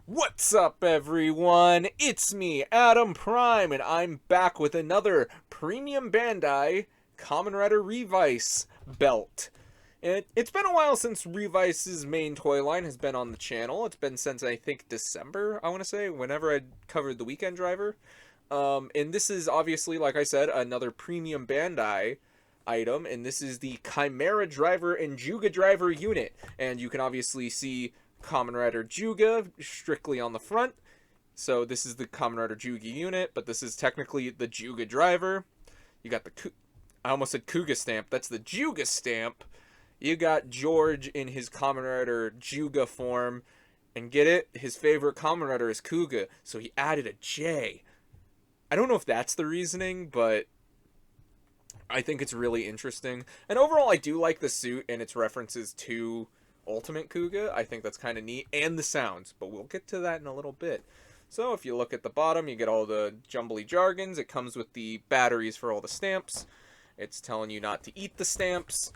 What's up, everyone? It's me, Adam Prime, and I'm back with another premium Bandai Kamen Rider Revice belt. It's been a while since Revice's main toy line has been on the channel. It's been since, I think, December, I want to say, whenever I covered the Weekend Driver. And this is obviously, like I said, another premium Bandai item, and this is the Chimera driver and Juuga driver unit. And you can obviously see Kamen Rider Juuga strictly on the front. So this is the Kamen Rider Juuga unit, but this is technically the Juuga driver. You got the I almost said Kuga stamp. That's the Juuga stamp. You got George in his Kamen Rider Juuga form, and get it? His favorite Kamen Rider is Kuga, so he added a J. I don't know if that's the reasoning, but I think it's really interesting. And overall, I do like the suit and its references to Ultimate Kuga. I think that's kind of neat, and the sounds, but we'll get to that in a little bit. So if you look at the bottom, you get all the jumbly jargons. It comes with the batteries for all the stamps. It's telling you not to eat the stamps.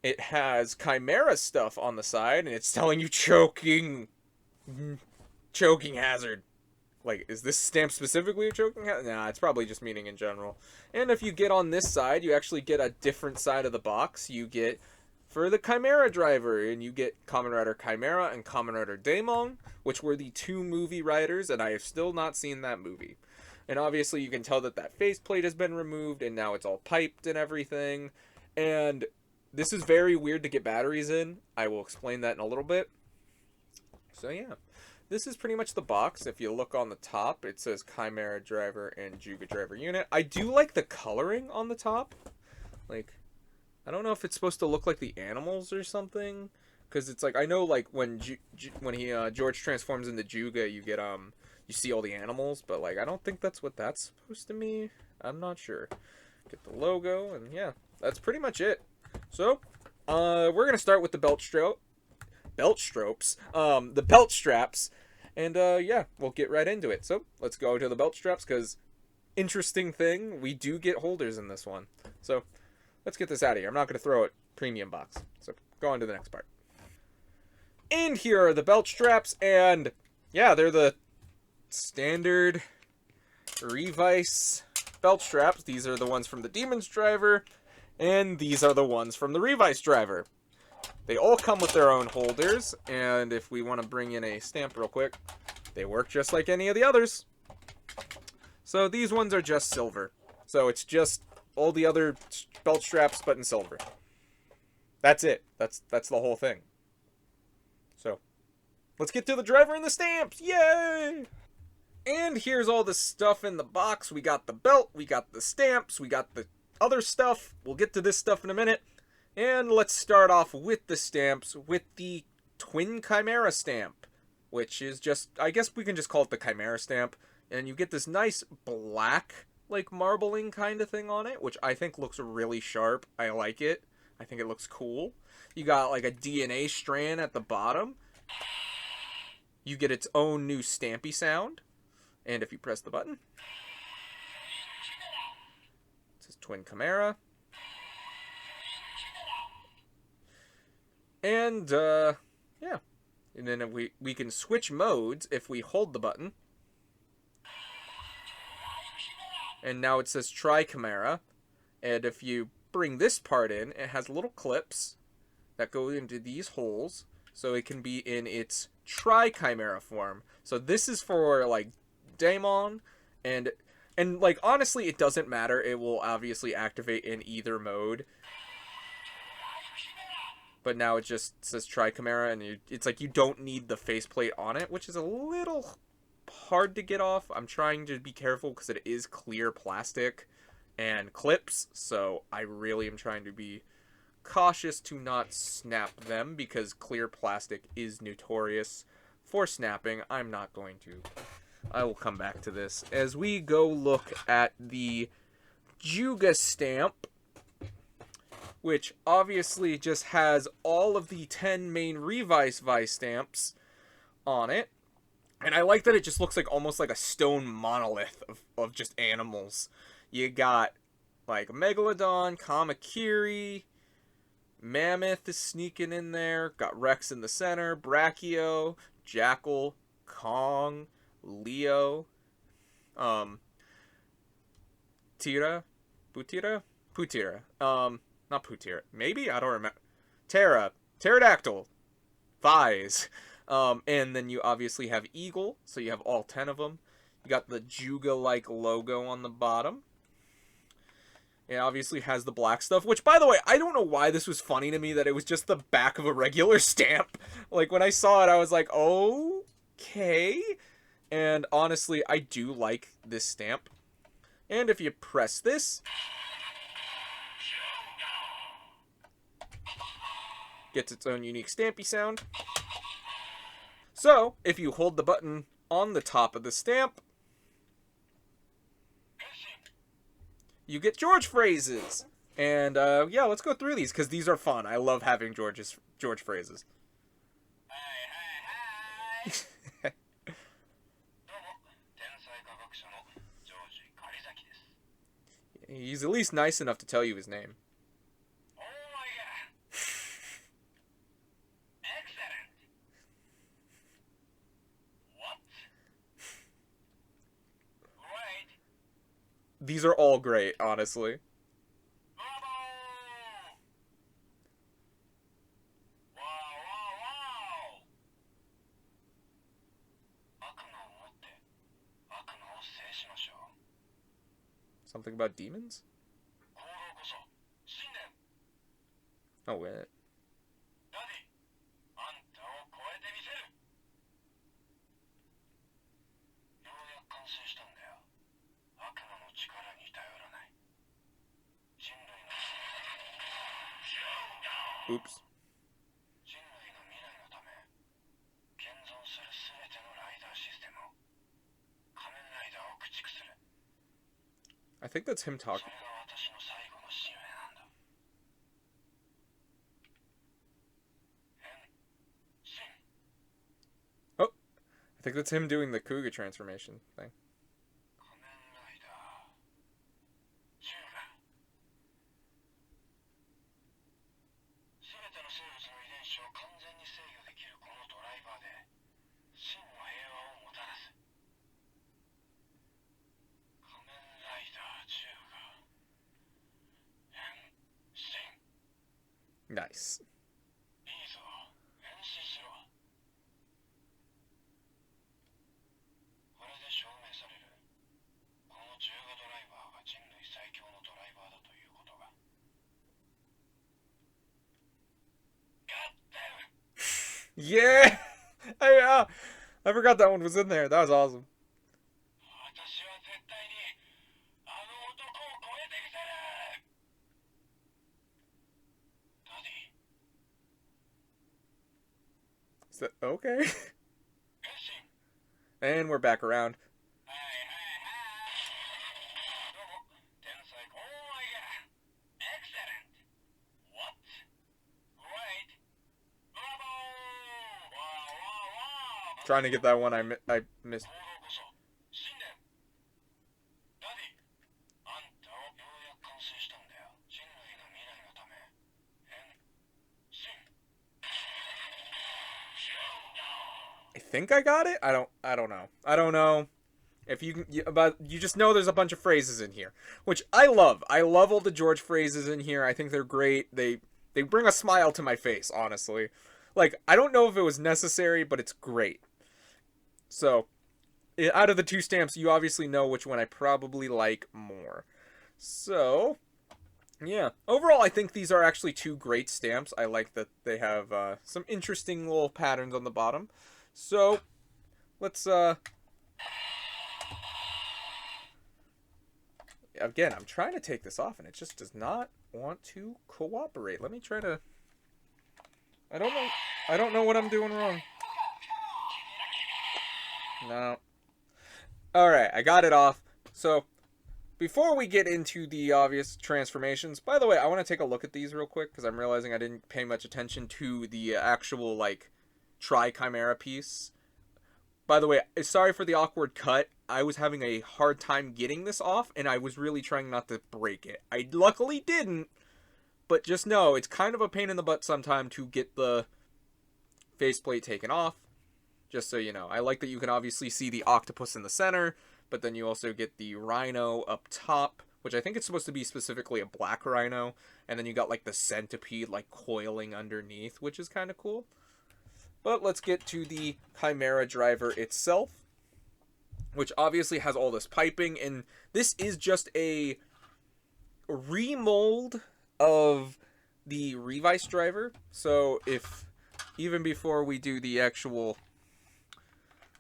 It has Chimera stuff on the side, and it's telling you choking hazard. Like, is this stamp specifically a choking hazard? Nah, it's probably just meaning in general. And if you get on this side, you actually get a different side of the box. You get for the Chimera driver, and you get Kamen Rider Chimera and Kamen Rider Daemon, which were the two movie riders, and I have still not seen that movie. And obviously you can tell that that faceplate has been removed, and now it's all piped and everything. And this is very weird to get batteries in. I will explain that in a little bit. So yeah, this is pretty much the box. If you look on the top, it says Chimera driver and Juuga driver unit. I do like the coloring on the top. Like, I don't know if it's supposed to look like the animals or something, because it's like, I know like when George transforms into Juuga, you get you see all the animals, but like I don't think that's what that's supposed to mean. I'm not sure. Get the logo, and yeah, that's pretty much it. So, we're gonna start with the belt straps, and yeah, we'll get right into it. So let's go to the belt straps, because interesting thing, we do get holders in this one. So let's get this out of here. I'm not going to throw it premium box. So go on to the next part. And here are the belt straps, and yeah, they're the standard Revice belt straps. These are the ones from the Demon's driver, and these are the ones from the Revice driver. They all come with their own holders, and if we want to bring in a stamp real quick, they work just like any of the others. So these ones are just silver. So it's just all the other belt straps, but in silver. That's it. That's the whole thing. So let's get to the driver and the stamps. Yay! And here's all the stuff in the box. We got the belt, we got the stamps, we got the other stuff. We'll get to this stuff in a minute. And let's start off with the stamps, with the Twin Chimera stamp, which is just, I guess we can just call it the Chimera stamp. And you get this nice black, like, marbling kind of thing on it, which I think looks really sharp. I like it. I think it looks cool. You got, like, a DNA strand at the bottom. You get its own new stampy sound. And if you press the button, it says Twin Chimera. And, yeah. And then if we can switch modes if we hold the button. And now it says Tri Chimera. And if you bring this part in, it has little clips that go into these holes, so it can be in its Tri Chimera form. So this is for like Daemon, and like honestly, it doesn't matter. It will obviously activate in either mode. But now it just says Tri Chimera, and it's like you don't need the faceplate on it, which is a little hard to get off. I'm trying to be careful because it is clear plastic and clips, so I really am trying to be cautious to not snap them, because clear plastic is notorious for snapping. I'm not going to. I will come back to this as we go look at the Juuga stamp, which obviously just has all of the 10 main Revice Vice stamps on it. And I like that it just looks like almost like a stone monolith of just animals. You got like Megalodon, Kamakiri, Mammoth is sneaking in there. Got Rex in the center, Brachio, Jackal, Kong, Leo, Tira, Putira, Putira, not Putira, maybe, I don't remember, Pterodactyl, Thighs, and then you obviously have Eagle, so you have all 10 of them. You got the Juuga-like logo on the bottom. It obviously has the black stuff, which, by the way, I don't know why this was funny to me, that it was just the back of a regular stamp. Like, when I saw it, I was like, okay. And honestly, I do like this stamp. And if you press this, gets its own unique stampy sound. So, if you hold the button on the top of the stamp, you get George phrases. And, yeah, let's go through these, because these are fun. I love having George phrases. He's at least nice enough to tell you his name. These are all great, honestly. Something about demons? Oh, wait. Oops. I think that's him talking. Oh, I think that's him doing the Kuga transformation thing. Nice. Yeah! I forgot that one was in there. That was awesome. Is that okay? And we're back around. Trying to get that one I missed. I think I got it. I don't know. I don't know if you just know there's a bunch of phrases in here, which I love. I love all the George phrases in here. I think they're great. They bring a smile to my face, honestly. Like, I don't know if it was necessary, but it's great. So, out of the two stamps, you obviously know which one I probably like more. So, yeah. Overall, I think these are actually two great stamps. I like that they have some interesting little patterns on the bottom. So, let's, again, I'm trying to take this off, and it just does not want to cooperate. Let me try to... I don't know what I'm doing wrong. No. Alright, I got it off. So, before we get into the obvious transformations, by the way, I want to take a look at these real quick, because I'm realizing I didn't pay much attention to the actual, like, Chimera piece. By the way, sorry for the awkward cut. I was having a hard time getting this off, and I was really trying not to break it. I luckily didn't, but just know, it's kind of a pain in the butt sometime to get the faceplate taken off. just so you know. I like that you can obviously see the octopus in the center, but then you also get the rhino up top, which I think it's supposed to be specifically a black rhino, and then you got like the centipede like coiling underneath, which is kind of cool. But let's get to the Chimera driver itself, which obviously has all this piping, and this is just a remold of the Revice driver. So if even before we do the actual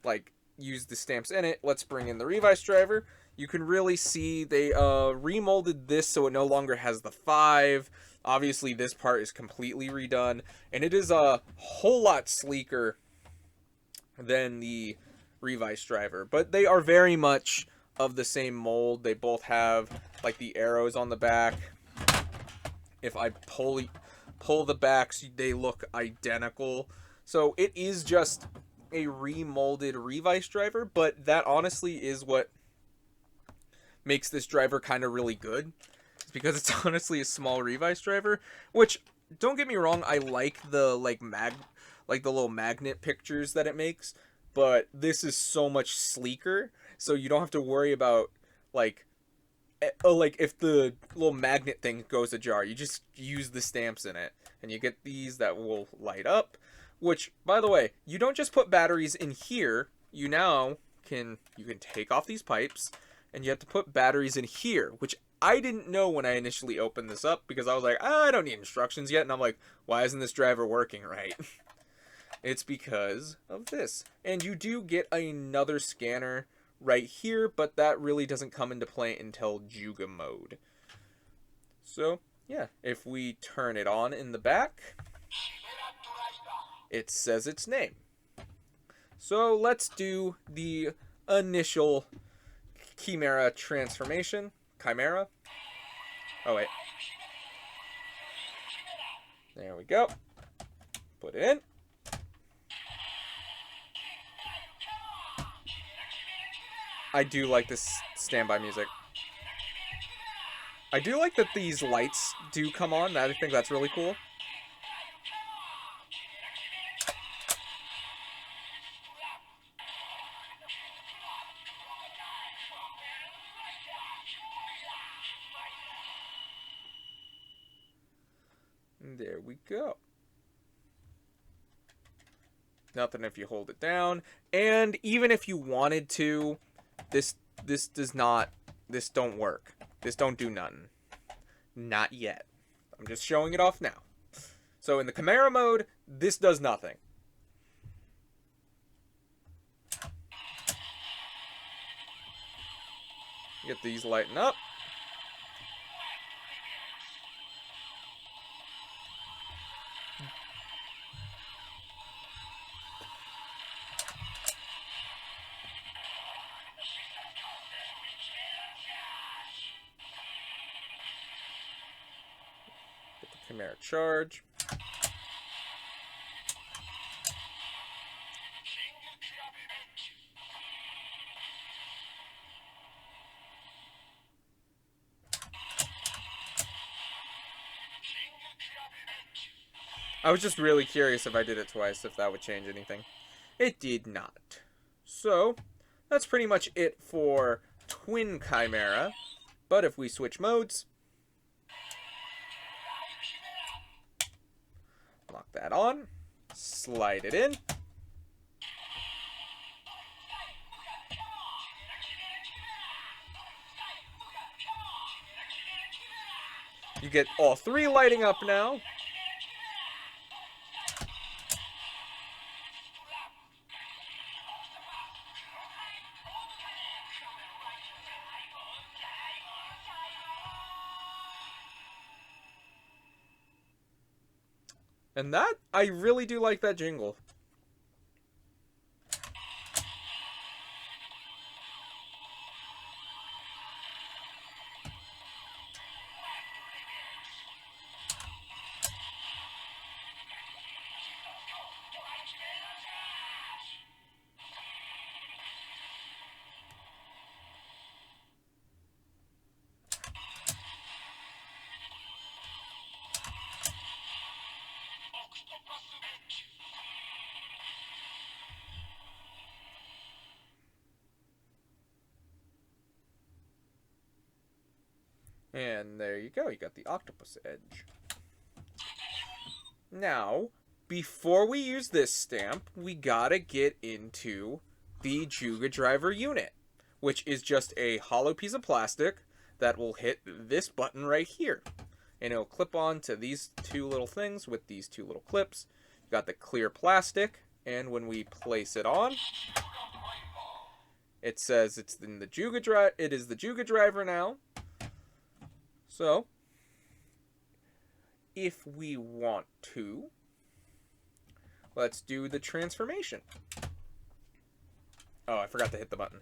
like use the stamps in it, let's bring in the Revice driver. You can really see they remolded this so it no longer has the 5. Obviously this part is completely redone, and it is a whole lot sleeker than the Revice driver, but they are very much of the same mold. They both have like the arrows on the back. If I pull the backs, they look identical. So it is just a remolded Revice driver, but that honestly is what makes this driver kind of really good. It's because it's honestly a small Revice driver, which, don't get me wrong, I like the like the little magnet pictures that it makes, but this is so much sleeker, so you don't have to worry about like if the little magnet thing goes ajar, you just use the stamps in it, and you get these that will light up. Which, by the way, you don't just put batteries in here. You can take off these pipes, and you have to put batteries in here, which I didn't know when I initially opened this up, because I was like, I don't need instructions yet, and I'm like, why isn't this driver working right? It's because of this. And you do get another scanner right here, but that really doesn't come into play until Juuga mode. So, yeah, if we turn it on in the back, it says its name. So let's do the initial Chimera transformation. Chimera. Oh, wait. There we go. Put it in. I do like this standby music. I do like that these lights do come on. I think that's really cool. There we go. Nothing if you hold it down. And even if you wanted to, this don't work. This don't do nothing. Not yet. I'm just showing it off now. So in the Chimera mode, this does nothing. Get these lighting up. Get the Chimera charge. I was just really curious if I did it twice, if that would change anything. It did not. So, that's pretty much it for Twin Chimera. But if we switch modes, lock that on, slide it in. You get all 3 lighting up now. And that, I really do like that jingle. And there you go. You got the octopus edge. Now, before we use this stamp, we gotta get into the Juuga driver unit, which is just a hollow piece of plastic that will hit this button right here. And it'll clip on to these two little things with these two little clips. You got the clear plastic, and when we place it on, it says it's in the Juuga drive. It is the Juuga driver now. So, if we want to, let's do the transformation. Oh, I forgot to hit the button.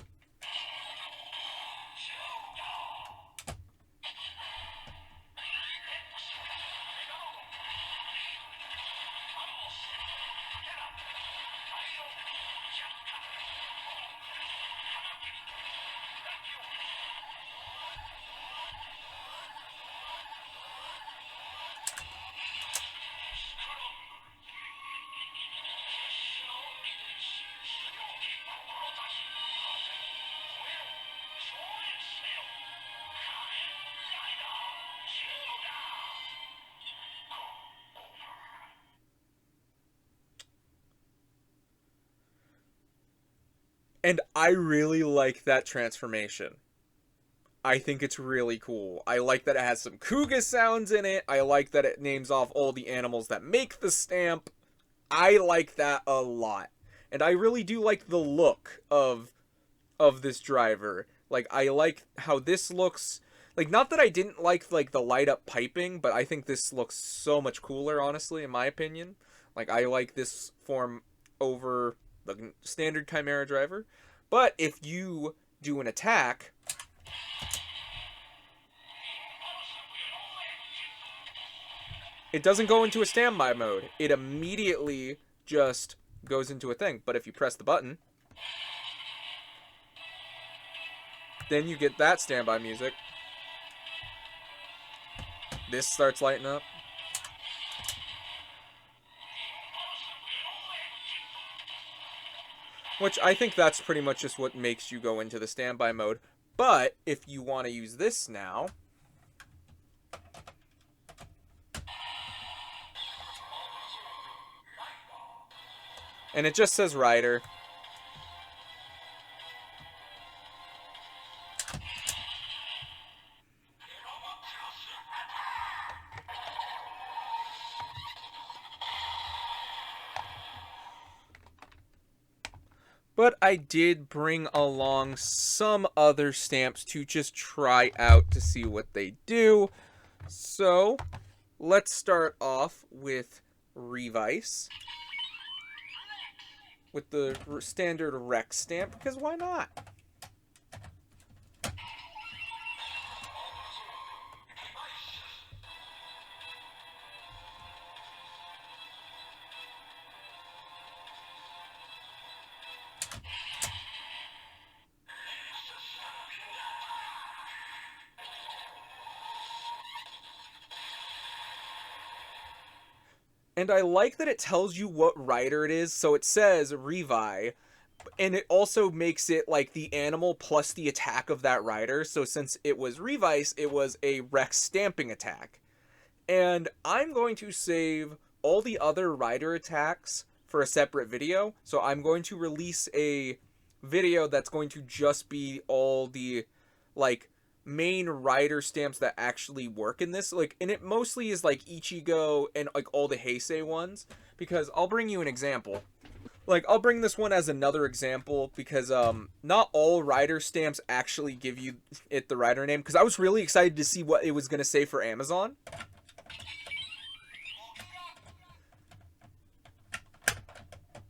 And I really like that transformation. I think it's really cool. I like that it has some Kuga sounds in it. I like that it names off all the animals that make the stamp. I like that a lot. And I really do like the look of this driver. Like, I like how this looks. Like, not that I didn't like the light up piping, but I think this looks so much cooler, honestly, in my opinion. Like, I like this form over the standard Chimera driver. But if you do an attack, it doesn't go into a standby mode. It immediately just goes into a thing. But if you press the button, then you get that standby music. This starts lighting up. Which I think that's pretty much just what makes you go into the standby mode. But if you want to use this now, and it just says Rider. But I did bring along some other stamps to just try out to see what they do. So, let's start off with Revice. With the standard Rex stamp, because why not? And I like that it tells you what rider it is, so it says Revi, and it also makes it like the animal plus the attack of that rider. So since it was Revice, it was a Rex stamping attack. And I'm going to save all the other rider attacks for a separate video. So I'm going to release a video that's going to just be all the like main rider stamps that actually work in this, like, and it mostly is like Ichigo and like all the Heisei ones, because I'll bring you an example. Like, I'll bring this one as another example because not all rider stamps actually give you it the rider name, because I was really excited to see what it was going to say for Amazon.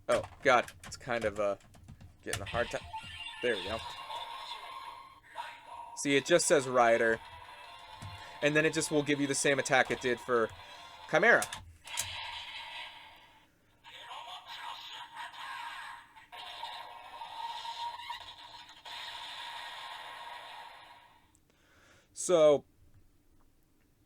Oh god, it's kind of getting a hard time. There we go. See, it just says Rider. And then it just will give you the same attack it did for Chimera. So,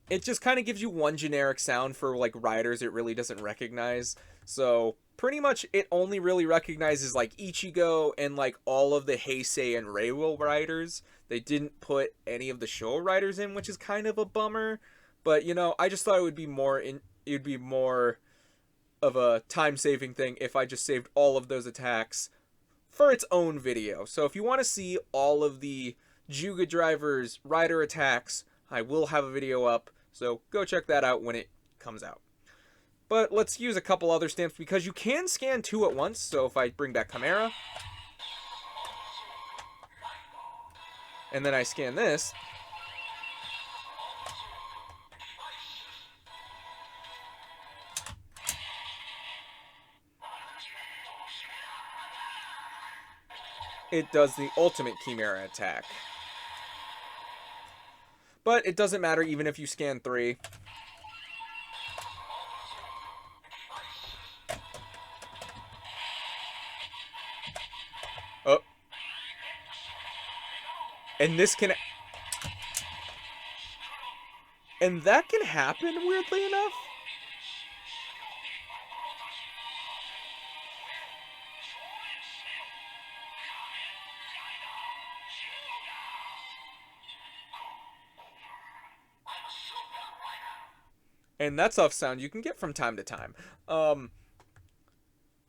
it just kind of gives you one generic sound for, like, riders it really doesn't recognize. So, pretty much it only really recognizes like Ichigo and like all of the Heisei and Reiwa riders. They didn't put any of the Showa riders in, which is kind of a bummer. But you know, I just thought it would be more of a time-saving thing if I just saved all of those attacks for its own video. So if you want to see all of the Juuga drivers rider attacks, I will have a video up. So go check that out when it comes out. But let's use a couple other stamps because you can scan 2 at once. So if I bring back Chimera, and then I scan this, it does the ultimate Chimera attack. But it doesn't matter even if you scan 3. Oh. And this can... And that can happen, weirdly enough. And that's off sound you can get from time to time.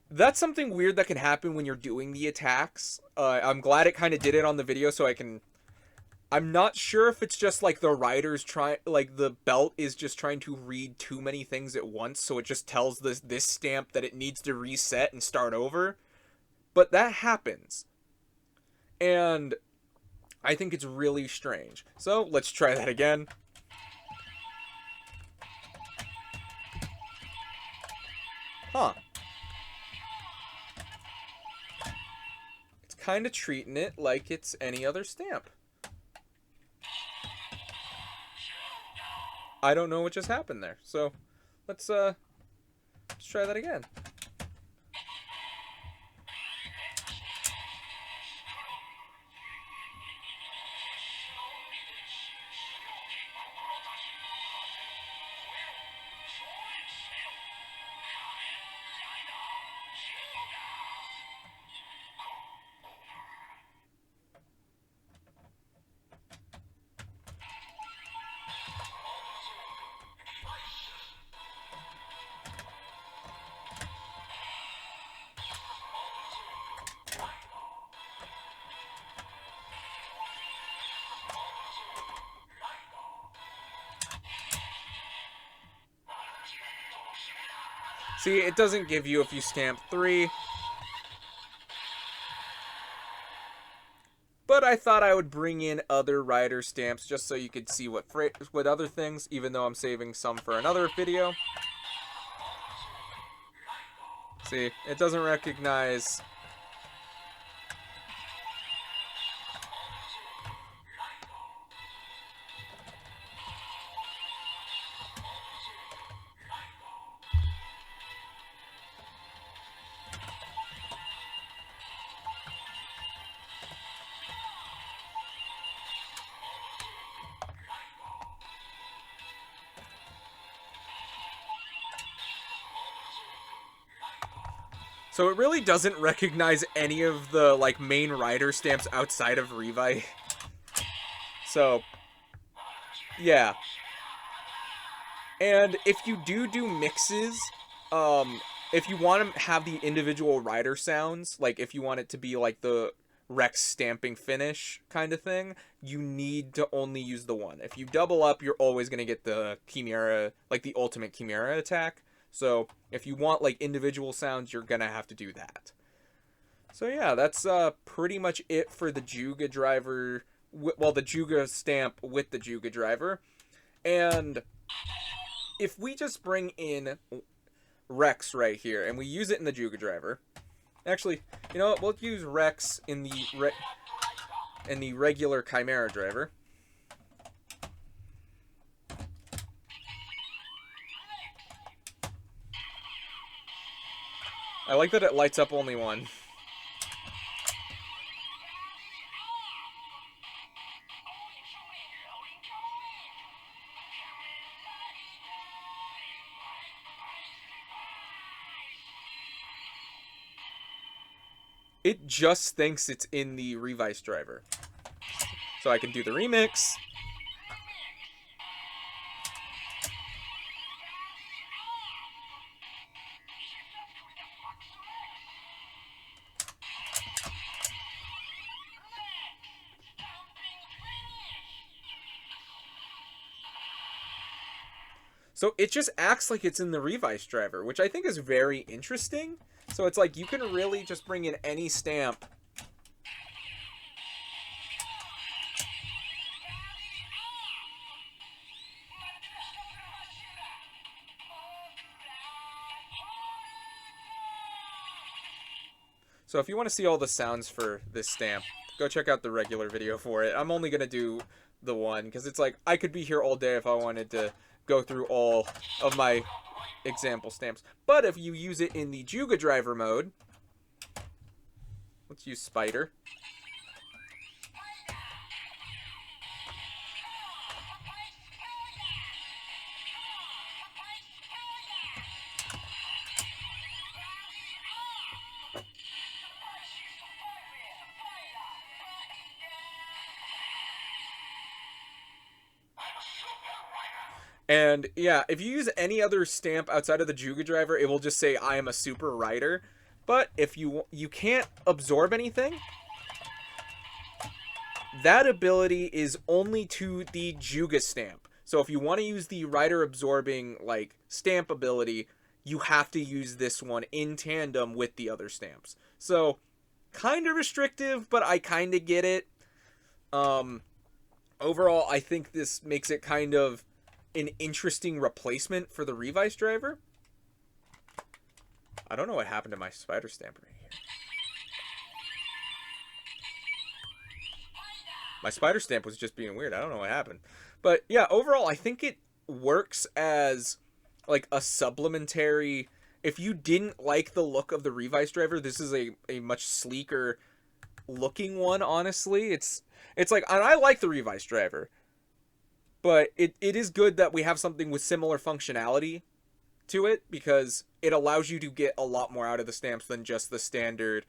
That's something weird that can happen when you're doing the attacks. I'm glad it kind of did it on the video so I can... I'm not sure if it's just like the rider's like the belt is just trying to read too many things at once, so it just tells this stamp that it needs to reset and start over. But that happens. And I think it's really strange. So let's try that again. Huh. It's kind of treating it like it's any other stamp. I don't know what just happened there. So let's try that again. See, it doesn't give you if you stamp 3. But I thought I would bring in other rider stamps just so you could see what other things, even though I'm saving some for another video. See, it doesn't recognize... So it really doesn't recognize any of the, like, main rider stamps outside of Revice. So, yeah. And if you do mixes, if you want to have the individual rider sounds, like if you want it to be like the Rex stamping finish kind of thing, you need to only use the one. If you double up, you're always going to get the Chimera, like the ultimate Chimera attack. So if you want like individual sounds, you're gonna have to do that. So yeah, that's pretty much it for the Juuga driver. Well, the Juuga stamp with the Juuga driver. And if we just bring in Rex right here and we use it in the Juuga driver. Actually, you know what? We'll use Rex in the regular Chimera driver. I like that it lights up only one. it just thinks it's in the Revice driver. So I can do the remix. So it just acts like it's in the Revice driver, which I think is very interesting. So it's like you can really just bring in any stamp. So if you want to see all the sounds for this stamp, go check out the regular video for it. I'm only going to do the one because it's like I could be here all day if I wanted to go through all of my example stamps. But if you use it in the Juuga driver mode, let's use Spider. And yeah, if you use any other stamp outside of the Juuga driver, it will just say I am a super writer. But if you can't absorb anything, that ability is only to the Juuga stamp. So if you want to use the writer absorbing like stamp ability, you have to use this one in tandem with the other stamps. So kind of restrictive, but I kind of get it. Overall, I think this makes it kind of an interesting replacement for the Revice driver. I don't know what happened to my spider stamp right here. My spider stamp was just being weird. I don't know what happened. But yeah, overall, I think it works as like a supplementary. If you didn't like the look of the Revice driver, this is a much sleeker looking one, honestly. It's like, and I like the Revice driver, but it is good that we have something with similar functionality to it, because it allows you to get a lot more out of the stamps than just the standard,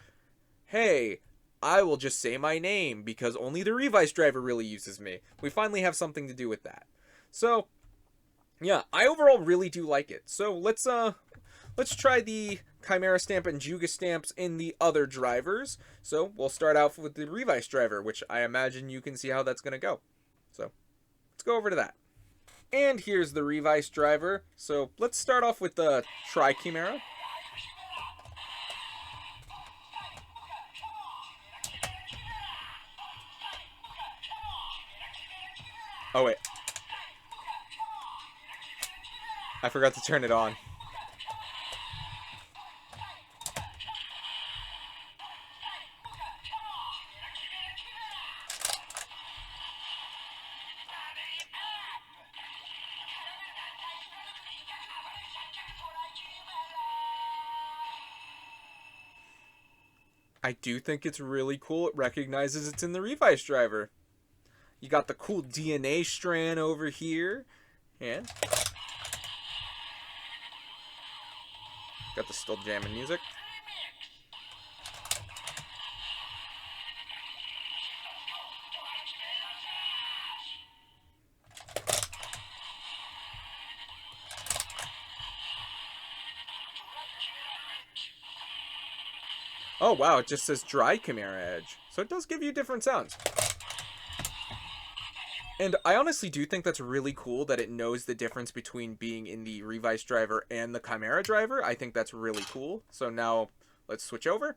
hey, I will just say my name because only the Revice driver really uses me. We finally have something to do with that. So, yeah, I overall really do like it. So let's try the Chimera stamp and Juuga stamps in the other drivers. So we'll start out with the Revice driver, which I imagine you can see how that's going to go. So let's go over to that. And here's the Revice driver. So let's start off with the Chimera. Oh wait, I forgot to turn it on. I do think it's really cool. It recognizes it's in the Revice driver. You got the cool DNA strand over here. And got the still jamming music. Oh wow, it just says dry Chimera edge. So it does give you different sounds. And I honestly do think that's really cool that it knows the difference between being in the Revice driver and the Chimera driver. I think that's really cool. So now let's switch over.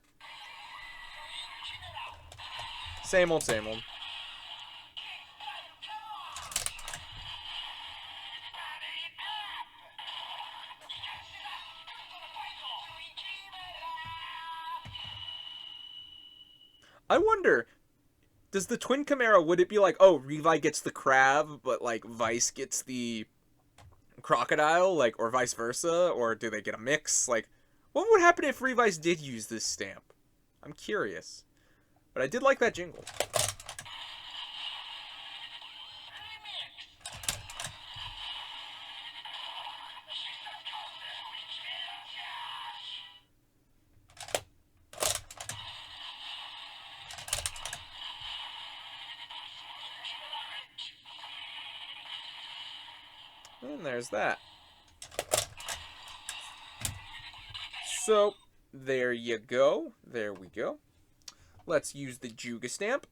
Same old, same old. I wonder, does the twin Chimera, would it be like, oh, Revi gets the crab, but like Vice gets the crocodile, like, or vice versa? Or do they get a mix? Like, what would happen if Revice did use this stamp? I'm curious. But I did like that jingle. And there's that. So, there you go. There we go. Let's use the Juuga stamp.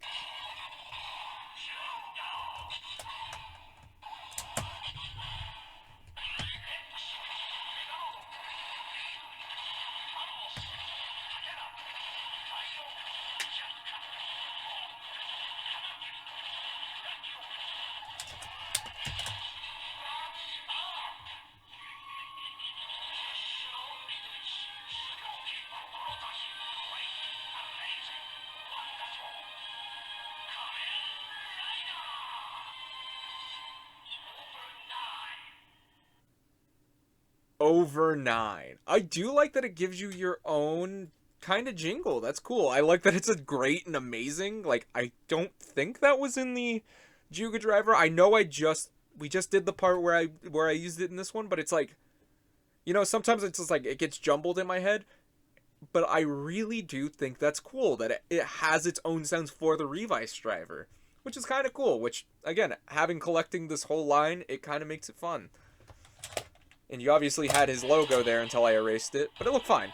Over 9. I do like that it gives you your own kind of jingle. That's cool. I like that it's a great and amazing. Like, I don't think that was in the Juuga driver. I know we just did the part where I used it in this one, but it's like, you know, sometimes it's just like it gets jumbled in my head. But I really do think that's cool that it has its own sounds for the Revice driver, which is kind of cool. Which, again, having collecting this whole line, it kind of makes it fun. And you obviously had his logo there until I erased it, but it looked fine.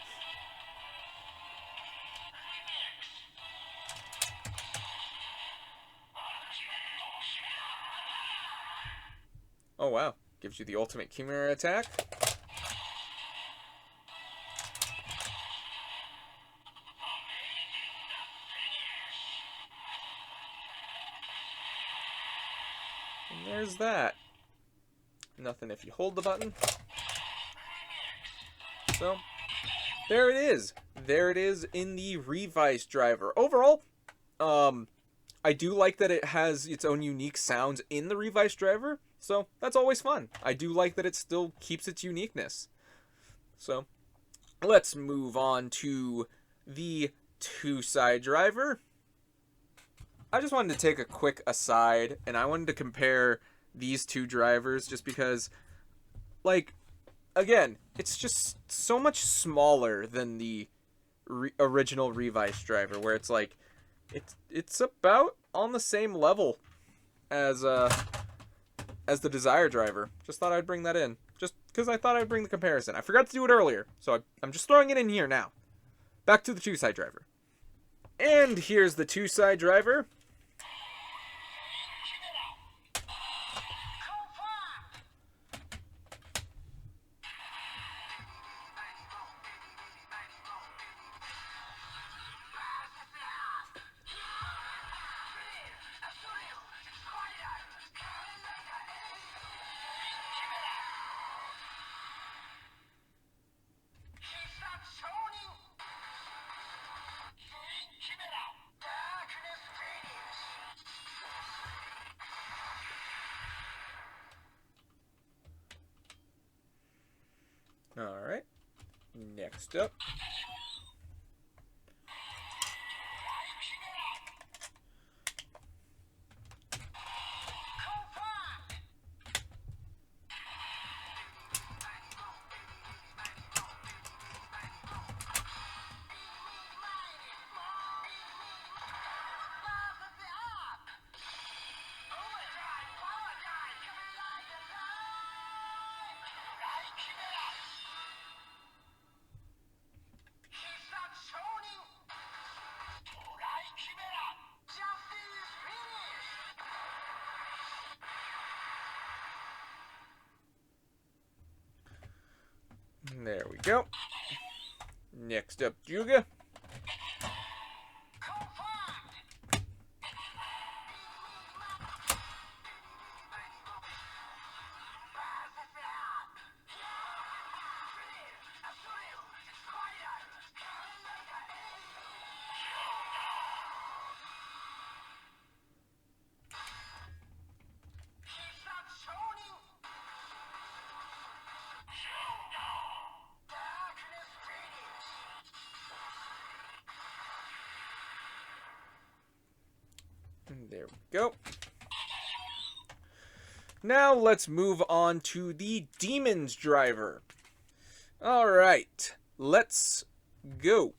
Oh wow, gives you the ultimate Chimera attack. And there's that. Nothing if you hold the button. So, there it is. There it is in the Revice driver. Overall, I do like that it has its own unique sounds in the Revice driver, so that's always fun. I do like that it still keeps its uniqueness. So, let's move on to the two-side driver. I just wanted to take a quick aside, and I wanted to compare these two drivers just because, like, again, it's just so much smaller than the original Revice driver, where it's like, it's about on the same level as the Desire driver. Just thought I'd bring that in, just because I thought I'd bring the comparison. I forgot to do it earlier, so I'm just throwing it in here now. Back to the two-side driver. And here's the two-side driver. Alright, next up. There we go. Next up, Juuga. There we go. Now let's move on to the Demons driver. Alright, let's go.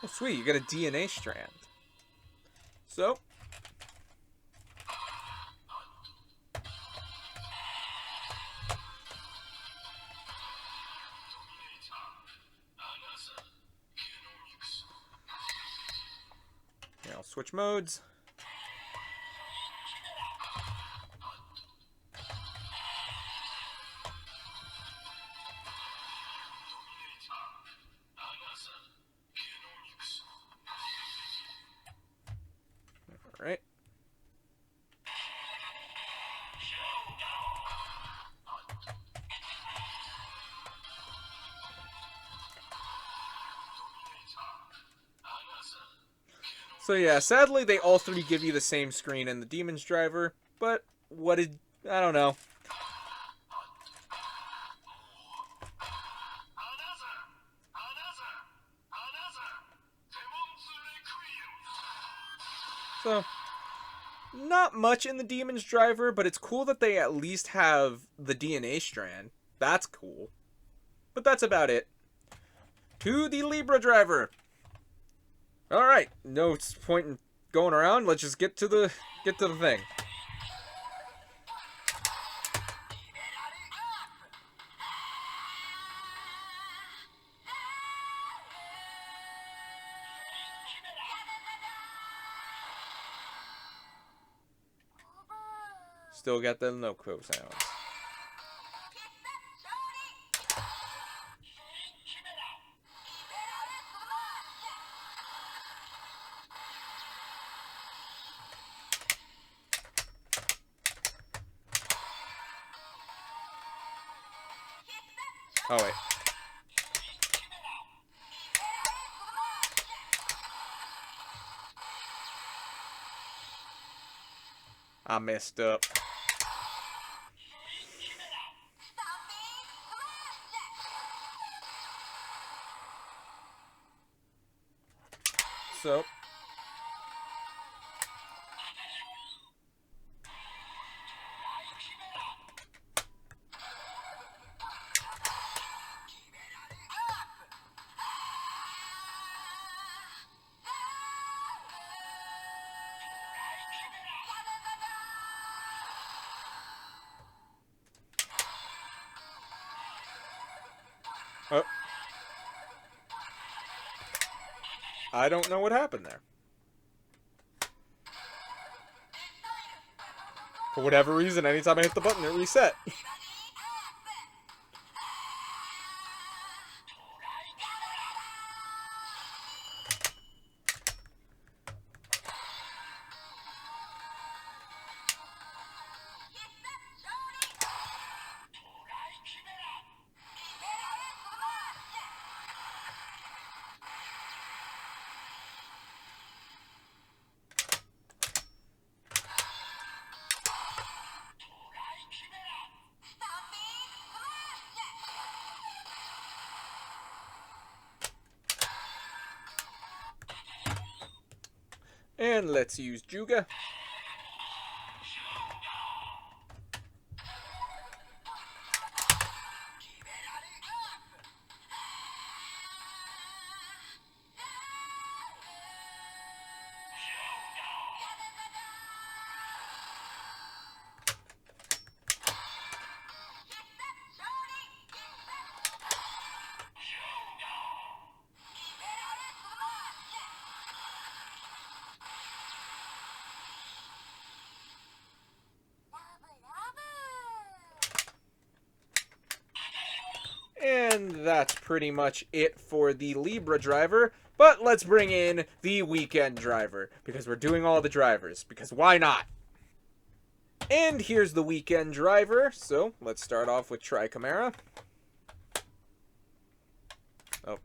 Oh, sweet, you get a DNA strand. So, yeah, I'll switch modes. Alright. So yeah, sadly they all three give you the same screen in the Demon's Driver, but what did... I don't know. So, not much in the Demon's Driver, but it's cool that they at least have the DNA strand. That's cool. But that's about it. To the Libra Driver. Alright, no point in going around. Let's just get to the thing. Still got the no-crow sounds. Oh, wait. I messed up. So... Oh. I don't know what happened there. For whatever reason, anytime I hit the button, it reset. And let's use Juuga. And that's pretty much it for the Libra Driver. But let's bring in the Weekend Driver, because we're doing all the drivers, because why not? And here's the Weekend Driver. So let's start off with Chimera. Oh.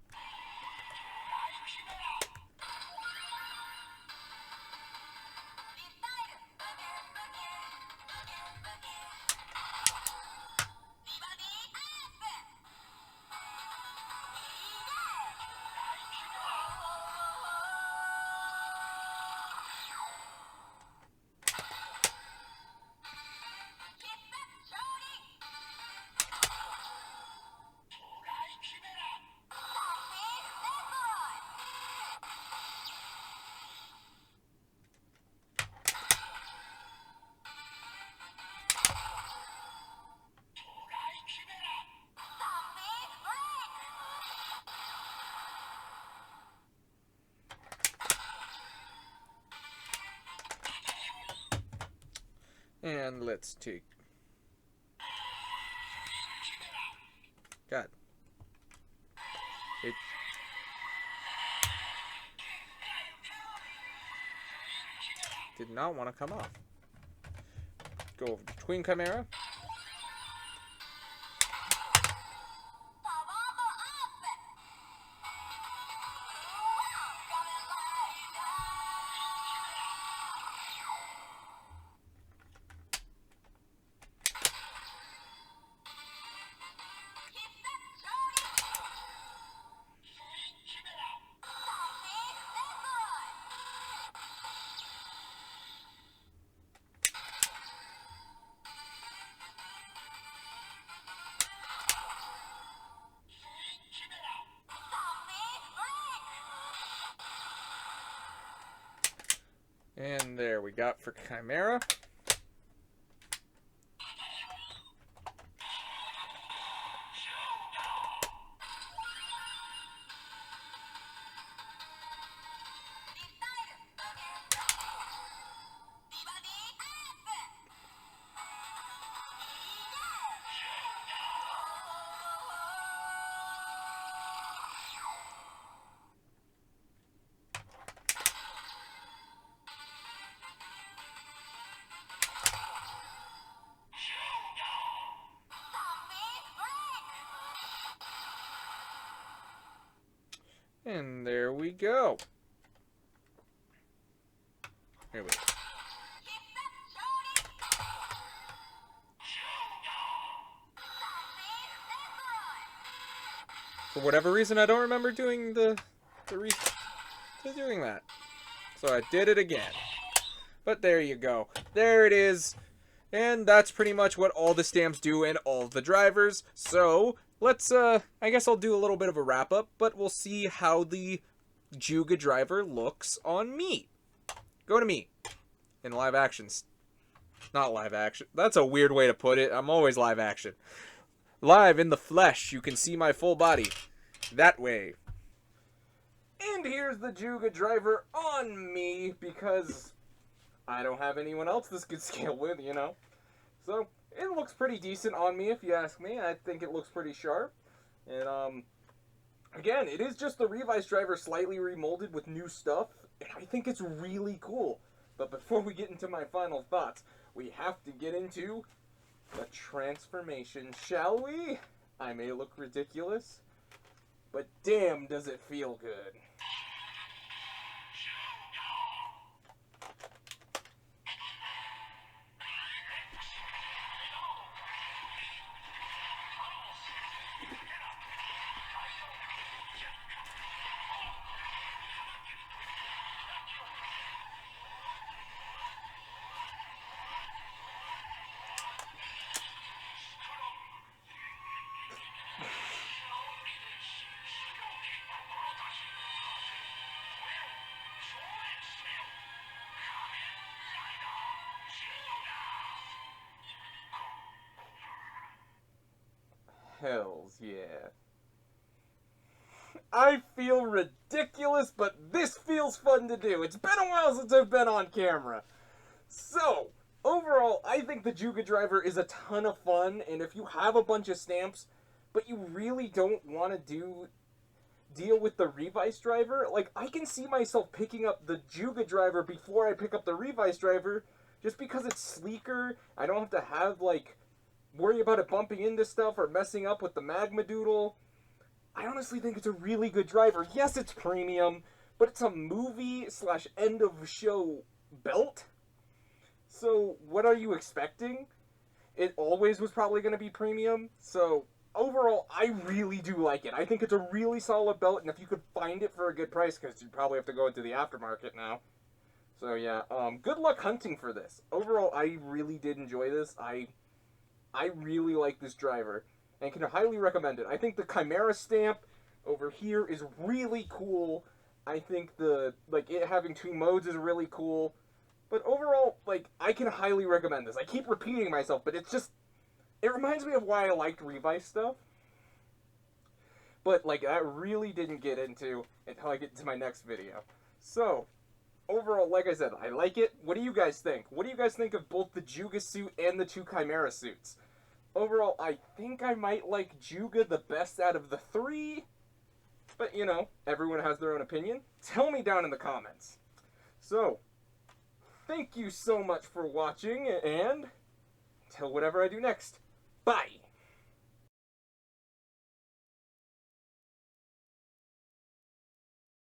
And let's take... God. It... did not want to come off. Go over to Twin Chimera. And there we got for Chimera. And there we go. Here we go. For whatever reason, I don't remember doing doing that. So I did it again. But there you go. There it is. And that's pretty much what all the stamps do and all the drivers. So let's, I guess I'll do a little bit of a wrap up, but we'll see how the Juuga driver looks on me. Go to me. In live actions. Not live action. That's a weird way to put it. I'm always live action. Live in the flesh. You can see my full body. That way. And here's the Juuga driver on me, because I don't have anyone else this could scale with, you know. So, it looks pretty decent on me, if you ask me. I think it looks pretty sharp. And, again, it is just the Revice driver slightly remolded with new stuff. And I think it's really cool. But before we get into my final thoughts, we have to get into the transformation, shall we? I may look ridiculous, but damn does it feel good. Hells yeah. I feel ridiculous, but this feels fun to do. It's been a while since I've been on camera. So, overall, I think the Juuga driver is a ton of fun, and if you have a bunch of stamps, but you really don't want to deal with the Revice driver, like, I can see myself picking up the Juuga driver before I pick up the Revice driver, just because it's sleeker. I don't have to have, like, worry about it bumping into stuff or messing up with the magma doodle. I honestly think it's a really good driver. Yes, it's premium, but it's a movie / end of show belt. So what are you expecting? It always was probably going to be premium. So overall, I really do like it. I think it's a really solid belt, and if you could find it for a good price, because you'd probably have to go into the aftermarket now. So yeah, good luck hunting for this. Overall, I really did enjoy this. I really like this driver and can highly recommend it. I think the Chimera stamp over here is really cool. I think it having 2 modes is really cool. But overall, like, I can highly recommend this. I keep repeating myself, but it's just, it reminds me of why I liked Revice stuff. But, like, I really didn't get into until I get to my next video. So, overall, like I said, I like it. What do you guys think? What do you guys think of both the Juuga suit and the two Chimera suits? Overall, I think I might like Juuga the best out of the three. But, you know, everyone has their own opinion. Tell me down in the comments. So, thank you so much for watching, and till whatever I do next, bye!